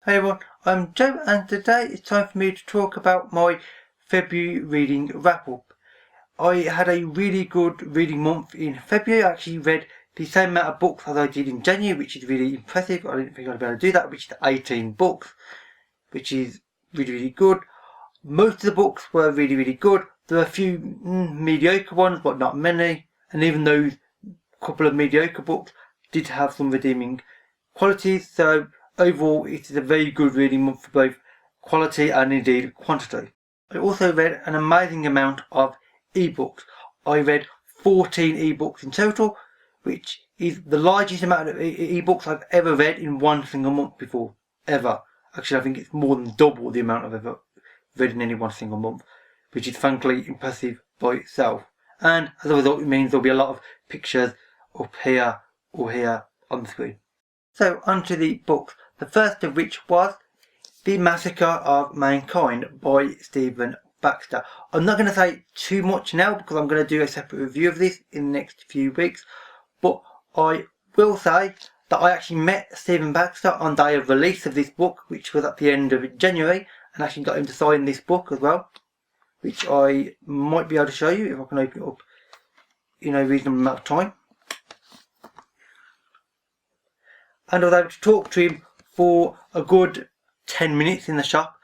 Hey everyone, I'm Joe and today it's time for me to talk about my February reading wrap up. I had a really good reading month in February. I actually read the same amount of books as I did in January, which is really impressive. I didn't think I'd be able to do that, which is 18 books, which is really good. Most of the books were really good. There were a few mediocre ones, but not many. And even those couple of mediocre books did have some redeeming qualities. So overall, it is a very good reading month for both quality and indeed quantity. I also read an amazing amount of ebooks. I read 14 ebooks in total, which is the largest amount of ebooks I've ever read in one single month before. Ever. Actually, I think it's more than double the amount I've ever read in any one single month, which is frankly impressive by itself. And as a result, it means there'll be a lot of pictures up here or here on the screen. So, onto the books. The first of which was The Massacre of Mankind by Stephen Baxter. I'm not going to say too much now because I'm going to do a separate review of this in the next few weeks, but I will say that I actually met Stephen Baxter on day of release of this book, which was at the end of January, and actually got him to sign this book as well, which I might be able to show you if I can open it up in a reasonable amount of time. And I was able to talk to him for a good 10 minutes in the shop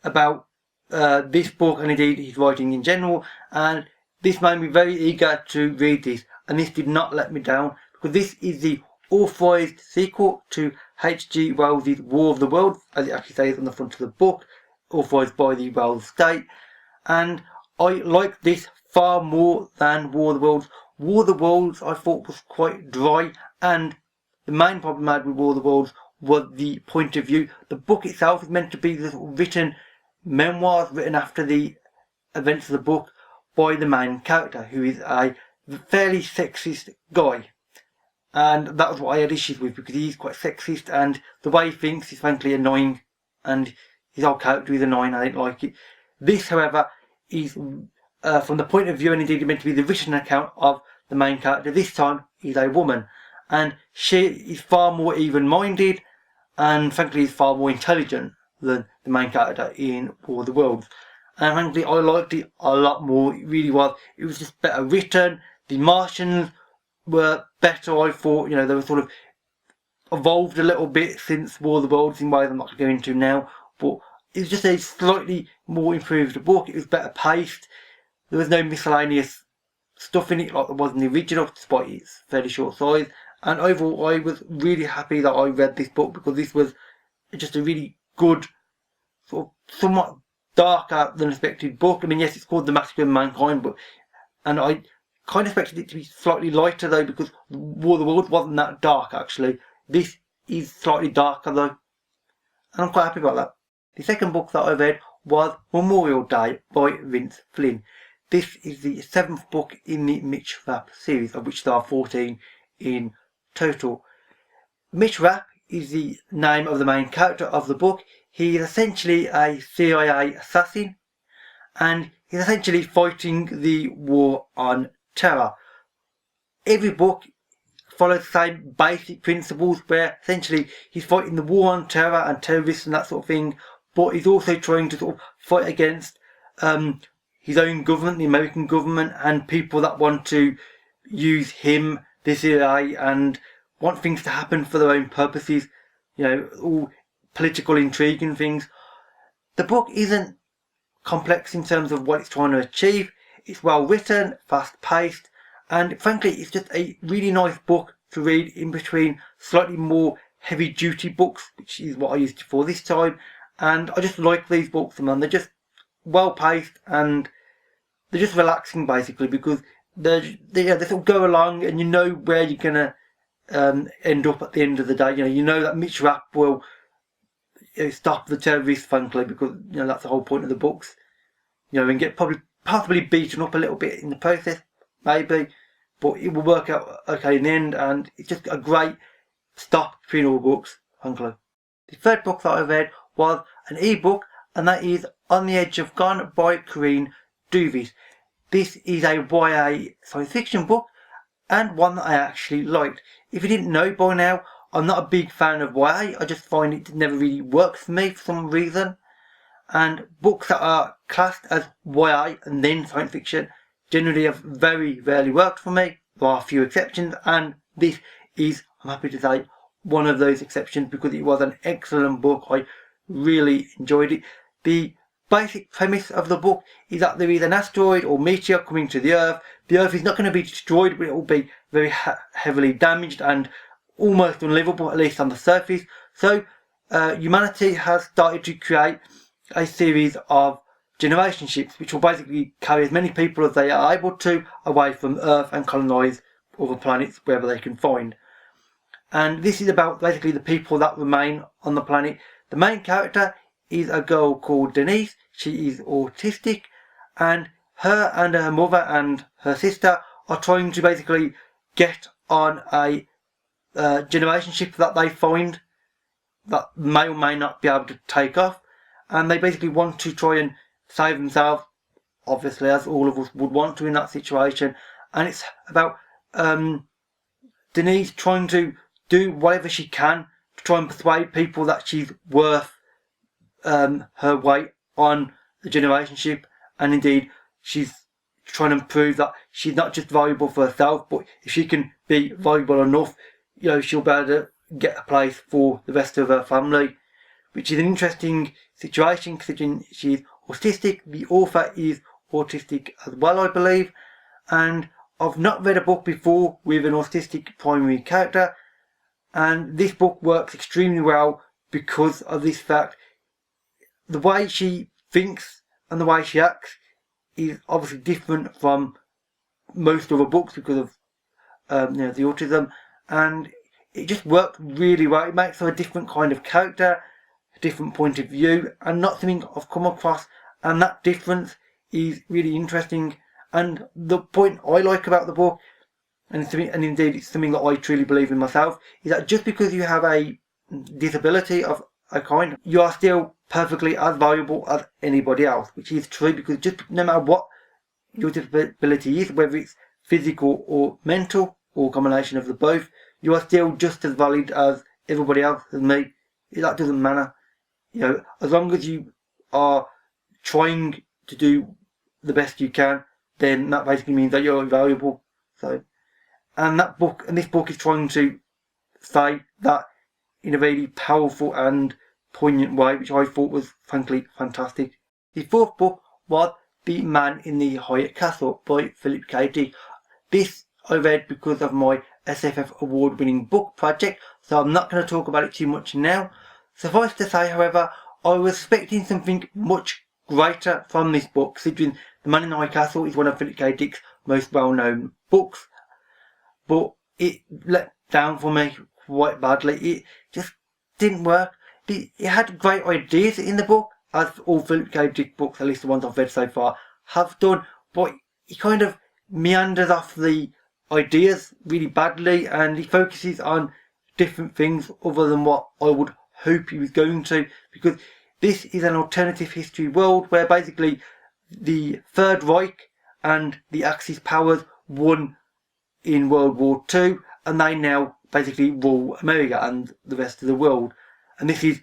about this book and indeed his writing in general, and this made me very eager to read this, and this did not let me down because this is the authorised sequel to H.G. Wells' War of the Worlds, as it actually says on the front of the book, authorised by the Wells State, and I like this far more than War of the Worlds. War of the Worlds I thought was quite dry, and the main problem I had with War of the Worlds was the point of view. The book itself is meant to be the written memoirs written after the events of the book by the main character, who is a fairly sexist guy. And that was what I had issues with, because he's quite sexist and the way he thinks is frankly annoying, and his whole character is annoying. I didn't like it. This, however, is from the point of view and indeed meant to be the written account of the main character. This time is a woman, and she is far more even-minded and frankly is far more intelligent than the main character in War of the Worlds. And frankly I liked it a lot more. It really was. It was just better written. The Martians were better, I thought. You know, they were sort of evolved a little bit since War of the Worlds in ways I'm not going to go into now, but it was just a slightly more improved book. It was better paced. There was no miscellaneous stuff in it like there was in the original, despite its fairly short size. And overall, I was really happy that I read this book, because this was just a really good, sort of somewhat darker than expected book. I mean, yes, it's called The Massacre of Mankind, and I kind of expected it to be slightly lighter though, because War of the Worlds wasn't that dark actually. This is slightly darker though, and I'm quite happy about that. The second book that I read was Memorial Day by Vince Flynn. This is the 7th book in the Mitch Rapp series, of which there are 14 in total. Mitch Rapp is the name of the main character of the book. He is essentially a CIA assassin, and he's essentially fighting the war on terror. Every book follows the same basic principles, where essentially he's fighting the war on terror and terrorists and that sort of thing, but he's also trying to sort of fight against his own government, the American government, and people that want to use him, the CIA, and want things to happen for their own purposes, you know, all political intrigue and things. The book isn't complex in terms of what it's trying to achieve. It's well written, fast paced, and frankly it's just a really nice book to read in between slightly more heavy duty books, which is what I used for this time. And I just like these books, man. They're just well paced and they're just relaxing basically, because they sort of go along and you know where you're gonna end up at the end of the day. You know that Mitch Rapp will stop the terrorists, frankly, because that's the whole point of the books. And get possibly beaten up a little bit in the process, maybe, but it will work out okay in the end, and it's just a great stop between all books, frankly. The third book that I read was an ebook, and that is On the Edge of Gone by Corinne Duyvis. This is a YA science fiction book, and one that I actually liked. If you didn't know by now, I'm not a big fan of YA. I just find it never really works for me for some reason. And books that are classed as YA and then science fiction generally have very rarely worked for me. There are a few exceptions, and this is, I'm happy to say, one of those exceptions because it was an excellent book. I really enjoyed it. The basic premise of the book is that there is an asteroid or meteor coming to the Earth. The Earth is not going to be destroyed, but it will be very heavily damaged and almost unlivable, at least on the surface. So humanity has started to create a series of generation ships which will basically carry as many people as they are able to away from Earth and colonise other planets wherever they can find. And this is about basically the people that remain on the planet. The main character is a girl called Denise. She is autistic, and her mother and her sister are trying to basically get on a generation ship that they find that may or may not be able to take off, and they basically want to try and save themselves, obviously, as all of us would want to in that situation. And it's about Denise trying to do whatever she can to try and persuade people that she's worth her weight on the generation ship, and indeed she's trying to prove that she's not just valuable for herself, but if she can be valuable enough, she'll be able to get a place for the rest of her family, which is an interesting situation considering she's autistic. The author is autistic as well, I believe, and I've not read a book before with an autistic primary character, and this book works extremely well because of this fact. The way she thinks and the way she acts is obviously different from most other books because of the autism, and it just worked really well. It makes her a different kind of character, a different point of view, and not something I've come across, and that difference is really interesting. And the point I like about the book, and indeed it's something that I truly believe in myself, is that just because you have a disability of a kind, you are still perfectly as valuable as anybody else, which is true, because just no matter what your disability is, whether it's physical or mental or a combination of the both, you are still just as valid as everybody else, as me. That doesn't matter. As long as you are trying to do the best you can, then that basically means that you're valuable. And this book is trying to say that in a really powerful and poignant way, which I thought was frankly fantastic. The fourth book was The Man in the Hyatt Castle by Philip K. Dick. This I read because of my SFF award-winning book project, so I'm not going to talk about it too much now. Suffice to say, however, I was expecting something much greater from this book, considering The Man in the High Castle is one of Philip K. Dick's most well-known books, but it let down for me quite badly. It just didn't work. It had great ideas in the book, as all Philip K. Dick books, at least the ones I've read so far, have done, but he kind of meanders off the ideas really badly, and he focuses on different things other than what I would hope he was going to, because this is an alternative history world where basically the Third Reich and the Axis powers won in World War II, and they now basically rule America and the rest of the world. And this is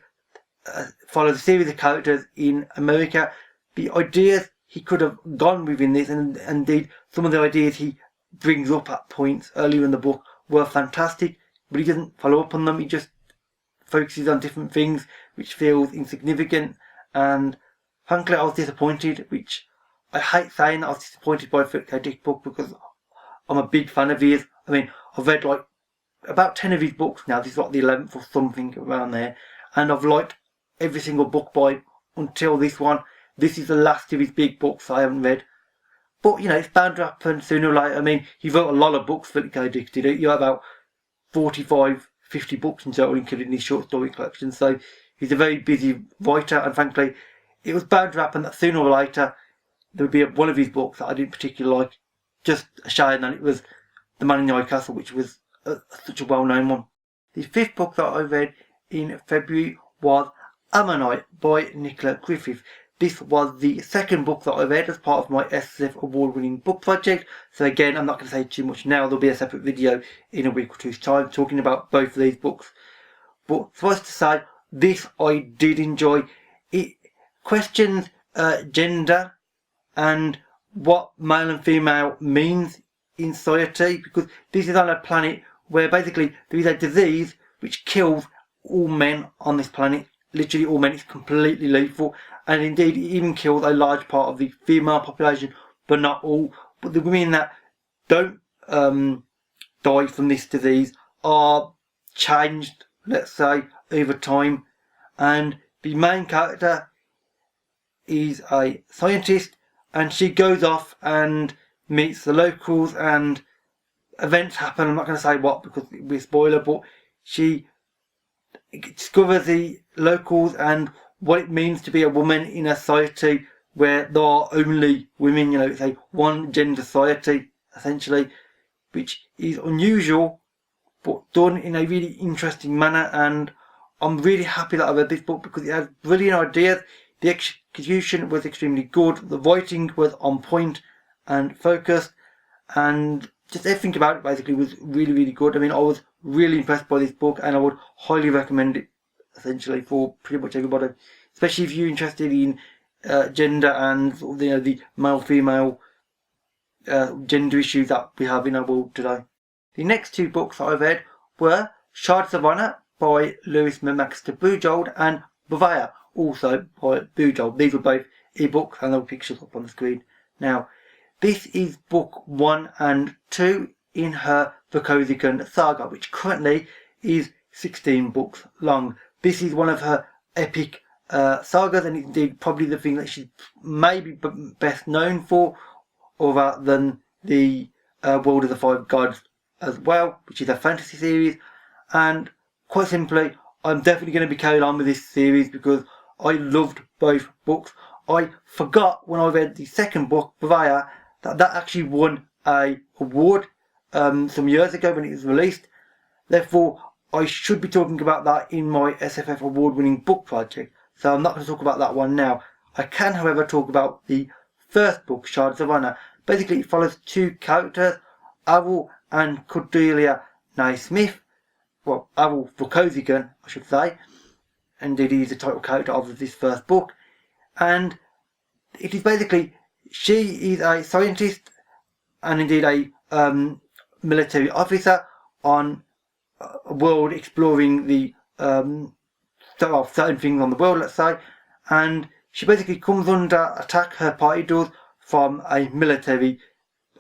follows a series of characters in America. The ideas he could have gone within this, and indeed some of the ideas he brings up at points earlier in the book were fantastic, but he doesn't follow up on them. He just focuses on different things which feels insignificant, and frankly I was disappointed, which I hate saying that I was disappointed by a Philip K. Dick book because I'm a big fan of his. I mean, I've read like about 10 of his books now. This is like the 11th or something around there, and I've liked every single book by until this one. This is the last of his big books I haven't read, but it's bound to happen sooner or later. I mean, he wrote a lot of books, Philip K. Dick did. You have about 50 books in total, including his short story collection, so he's a very busy writer, and frankly it was bound to happen that sooner or later there would be one of his books that I didn't particularly like. Just a shame that it was The Man in the High Castle, which was such a well-known one. The fifth book that I read in February was Ammonite by Nicola Griffith. this was the second book that I read as part of my SSF award-winning book project. So again, I'm not going to say too much now. There'll be a separate video in a week or two's time talking about both of these books. But suffice to say, this I did enjoy. It questions gender and what male and female means in society, because this is on a planet where basically there is a disease which kills all men on this planet. Literally all men. It's completely lethal, and indeed it even kills a large part of the female population, but not all. But the women that don't die from this disease are changed, let's say, over time. And the main character is a scientist, and she goes off and meets the locals, and events happen. I'm not going to say what because it'll be a spoiler, but she discovers the locals and what it means to be a woman in a society where there are only women. You know, it's a one gender society essentially, which is unusual but done in a really interesting manner. And I'm really happy that I read this book because it has brilliant ideas. The execution was extremely good, the writing was on point and focused, and just everything about it basically was really, really good. I mean, I was really impressed by this book, and I would highly recommend it essentially for pretty much everybody, especially if you're interested in gender and sort of, the male-female gender issues that we have in our world today. The next two books that I read were Shards of Honor by Lois McMaster Bujold and Barrayer, also by Bujold. These were both ebooks, and they'll pictures up on the screen now. This is book 1 and 2 in her Arkadian saga, which currently is 16 books long. This is one of her epic sagas, and indeed probably the thing that she's maybe best known for, other than the World of the Five Gods as well, which is a fantasy series. And quite simply, I'm definitely going to be carrying on with this series because I loved both books. I forgot when I read the second book, Barrayer, that actually won an award some years ago when it was released. Therefore, I should be talking about that in my SFF award-winning book project. So I'm not going to talk about that one now. I can, however, talk about the first book, Shards of Honor. Basically, it follows two characters, Avil and Cordelia Naismith. Well, Avil Arkadian, I should say. Indeed, he is the title character of this first book. And it is basically, she is a scientist and indeed a military officer on a world exploring the certain things on the world, let's say. And she basically comes under attack, her party does, from a military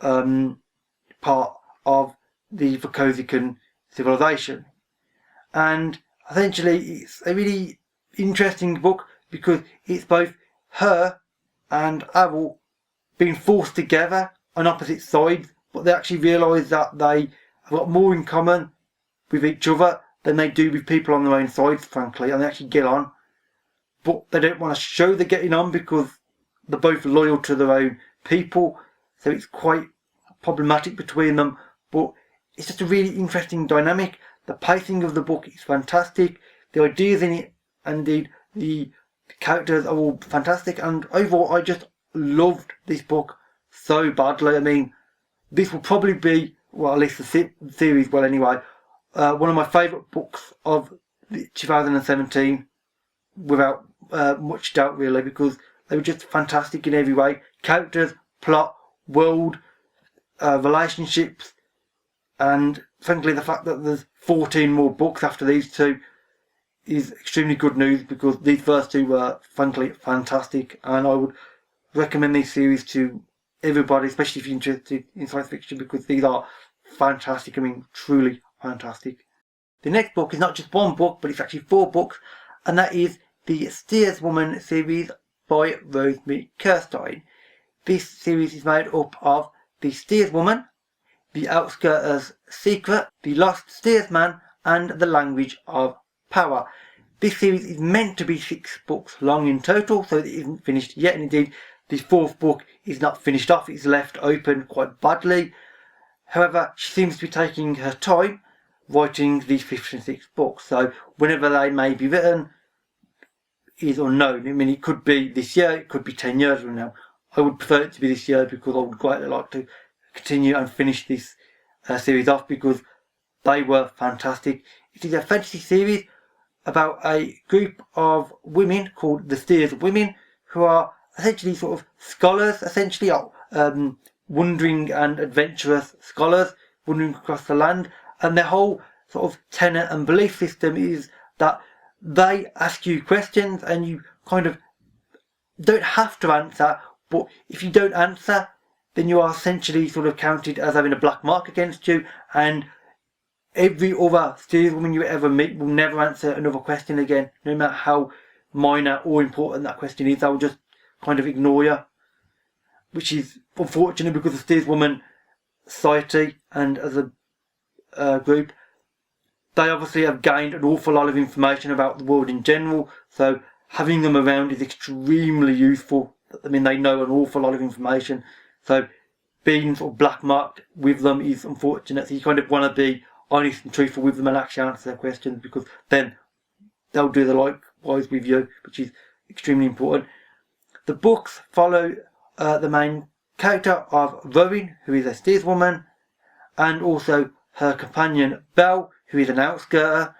part of the Arkadian civilization. And essentially it's a really interesting book because it's both her and Avil being forced together on opposite sides, but they actually realise that they have got more in common with each other than they do with people on their own sides, frankly, and they actually get on. But they don't want to show they're getting on because they're both loyal to their own people, so it's quite problematic between them. But it's just a really interesting dynamic. The pacing of the book is fantastic. The ideas in it, and indeed the characters are all fantastic. And overall, I just loved this book so badly. I mean, this will probably be, well, at least the series, well anyway, one of my favourite books of 2017, without much doubt really, because they were just fantastic in every way. Characters, plot, world, relationships, and frankly the fact that there's 14 more books after these two is extremely good news, because these first two were frankly fantastic, and I would recommend this series to everybody, especially if you're interested in science fiction, because these are fantastic. I mean, truly fantastic. The next book is not just one book, but it's actually 4 books, and that is the Steerswoman series by Rosemary Kirstein. This series is made up of the Steerswoman, the Outskirter's Secret, the Lost Steersman, and the Language of Power. This series is meant to be 6 books long in total, so it isn't finished yet, and indeed the 4th book is not finished off. It's left open quite badly. However, she seems to be taking her time writing these 5th and 6th books, so whenever they may be written, is unknown. I mean, it could be this year, it could be 10 years from now. I would prefer it to be this year because I would quite like to continue and finish this series off because they were fantastic. It is a fantasy series about a group of women called the Steerswoman who are essentially sort of scholars, essentially wandering and adventurous scholars wandering across the land, and their whole sort of tenet and belief system is that they ask you questions and you kind of don't have to answer, but if you don't answer then you are essentially sort of counted as having a black mark against you, and every other steerswoman you ever meet will never answer another question again, no matter how minor or important that question is. They will just kind of ignore you, which is unfortunate because the steerswoman society and as a group, they obviously have gained an awful lot of information about the world in general, so having them around is extremely useful. I mean, they know an awful lot of information, so being sort of black marked with them is unfortunate. So you kind of want to be honest and truthful with them and actually answer their questions, because then they'll do the likewise with you, which is extremely important. The books follow the main character of Rowan, who is a steerswoman, and also her companion Belle, who is an Outskirter,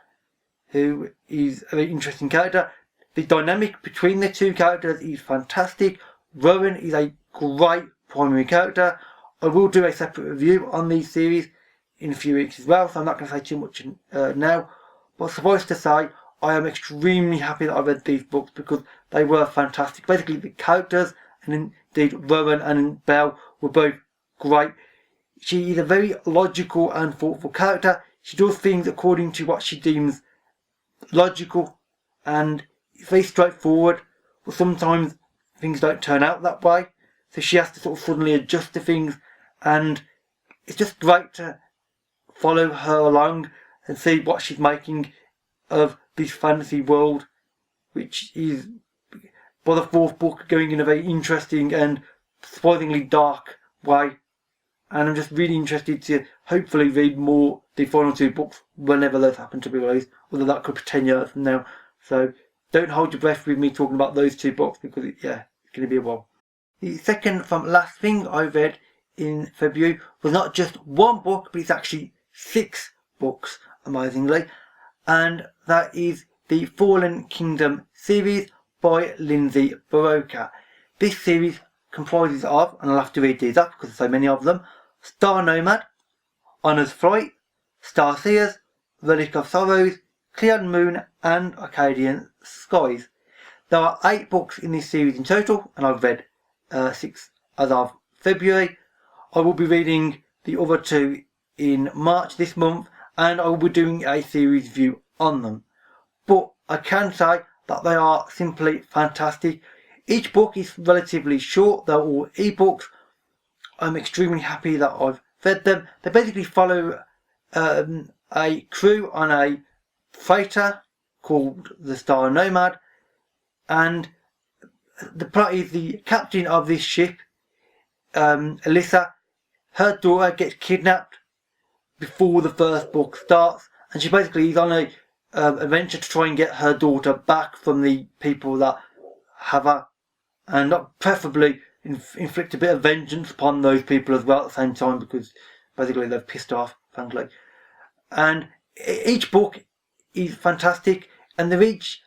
who is a very interesting character. The dynamic between the two characters is fantastic. Rowan is a great primary character. I will do a separate review on these series in a few weeks as well, so I'm not going to say too much now. But suffice to say, I am extremely happy that I read these books because they were fantastic. Basically, the characters, and indeed Rowan and Belle, were both great. She is a very logical and thoughtful character. She does things according to what she deems logical, and it's very straightforward, but sometimes things don't turn out that way, so she has to sort of suddenly adjust to things, and it's just great to follow her along and see what she's making of this fantasy world, which is, by the fourth book, going in a very interesting and surprisingly dark way. And I'm just really interested to hopefully read more the final two books whenever those happen to be released, although that could be 10 years from now. So don't hold your breath with me talking about those two books, because it's going to be a while. The second from last thing I read in February was not just one book, but it's actually 6 books, amazingly, and that is the Fallen Kingdom series by Lindsay Buroker. This series comprises of, and I'll have to read these up because there's so many of them, Star Nomad, Honour's Flight, Starseers, Relic of Sorrows, Cleon Moon, and Arkadian Skies. There are 8 books in this series in total, and I've read 6 as of February. I will be reading the other 2 in March this month, and I will be doing a series review on them. But I can say that they are simply fantastic. Each book is relatively short, they're all ebooks. I'm extremely happy that I've read them. They basically follow a crew on a freighter called the Star Nomad, and the plot is the captain of this ship, Alyssa, her daughter gets kidnapped before the first book starts, and she basically is on a adventure to try and get her daughter back from the people that have her, and not preferably inflict a bit of vengeance upon those people as well at the same time, because basically they've pissed off, frankly. And each book is fantastic, and they're each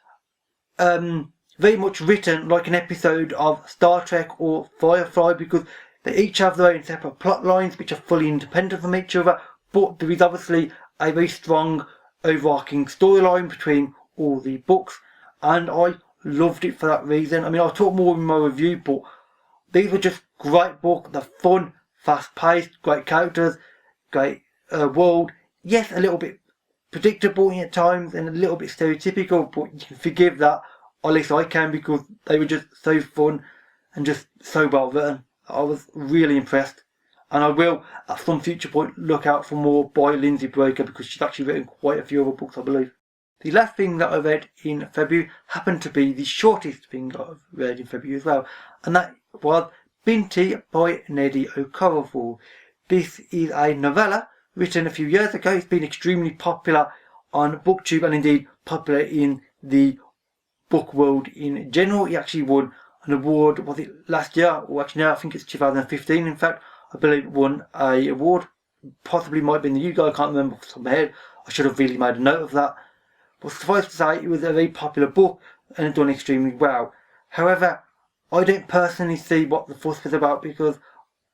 very much written like an episode of Star Trek or Firefly, because they each have their own separate plot lines which are fully independent from each other, but there is obviously a very strong overarching storyline between all the books, and I loved it for that reason. I mean, I'll talk more in my review, but these were just great books. They're fun, fast-paced, great characters, great world. Yes, a little bit predictable at times and a little bit stereotypical, but you can forgive that. Or at least I can, because they were just so fun and just so well written. I was really impressed, and I will at some future point look out for more by Lindsay Buroker, because she's actually written quite a few other books, I believe. The last thing that I read in February happened to be the shortest thing I've read in February as well, and that was Binti by Nnedi Okorafor. This is a novella written a few years ago. It's been extremely popular on BookTube and indeed popular in the book world in general. He actually won an award, was it last year? Or actually now I think it's 2015 in fact. I believe it won a award. Possibly might have been the UK, I can't remember off the top of my head. I should have really made a note of that. But suffice to say, it was a very popular book and it done extremely well. However, I don't personally see what the fuss was about because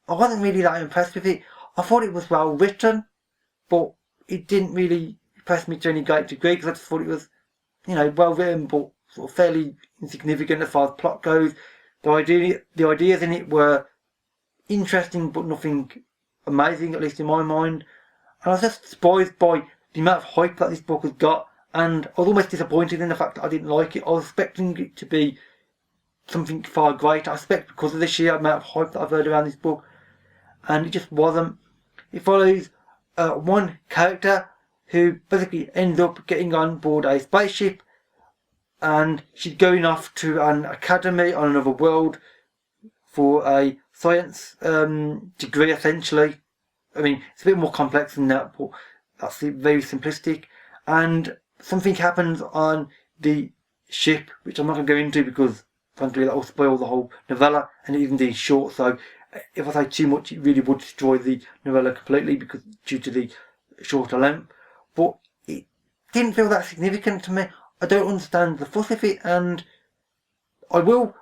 I wasn't really that impressed with it. I thought it was well written, but it didn't really impress me to any great degree because I just thought it was, well written but sort of fairly insignificant as far as plot goes. The ideas in it were interesting but nothing amazing, at least in my mind. And I was just surprised by the amount of hype that this book has got, and I was almost disappointed in the fact that I didn't like it. I was expecting it to be something far greater. I expect because of the sheer amount of hype that I've heard around this book, and it just wasn't. It follows one character who basically ends up getting on board a spaceship, and she's going off to an academy on another world for a science degree, essentially. I mean, it's a bit more complex than that, but that's very simplistic. And something happens on the ship, which I'm not going to go into because, frankly, that will spoil the whole novella, and it is indeed short, so if I say too much, it really would destroy the novella completely because due to the shorter length. But it didn't feel that significant to me. I don't understand the fuss of it, and I will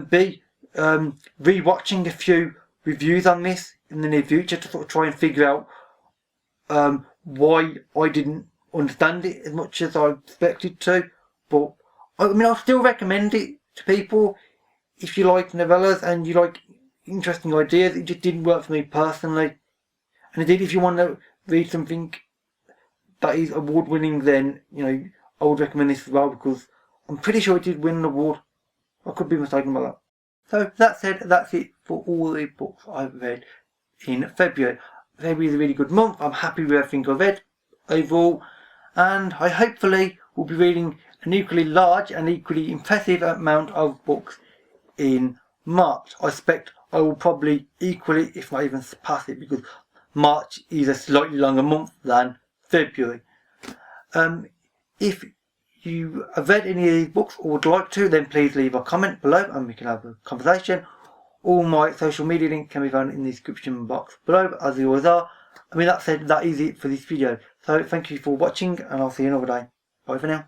be re-watching a few reviews on this in the near future to sort of try and figure out why I didn't understand it as much as I expected to. But I mean, I'll still recommend it to people if you like novellas and you like interesting ideas. It just didn't work for me personally. And indeed, if you want to read something that is award-winning, then I would recommend this as well because I'm pretty sure it did win an award. I could be mistaken about that. So that said, that's it for all the books I've read in February. February is a really good month. I'm happy with everything I've read overall, and I hopefully will be reading an equally large and equally impressive amount of books in March. I expect I will probably equally, if not even surpass it, because March is a slightly longer month than February. If you have read any of these books or would like to, then please leave a comment below and we can have a conversation. All my social media links can be found in the description box below, as they always are. I mean, that said, that is it for this video. So thank you for watching, and I'll see you another day. Bye for now.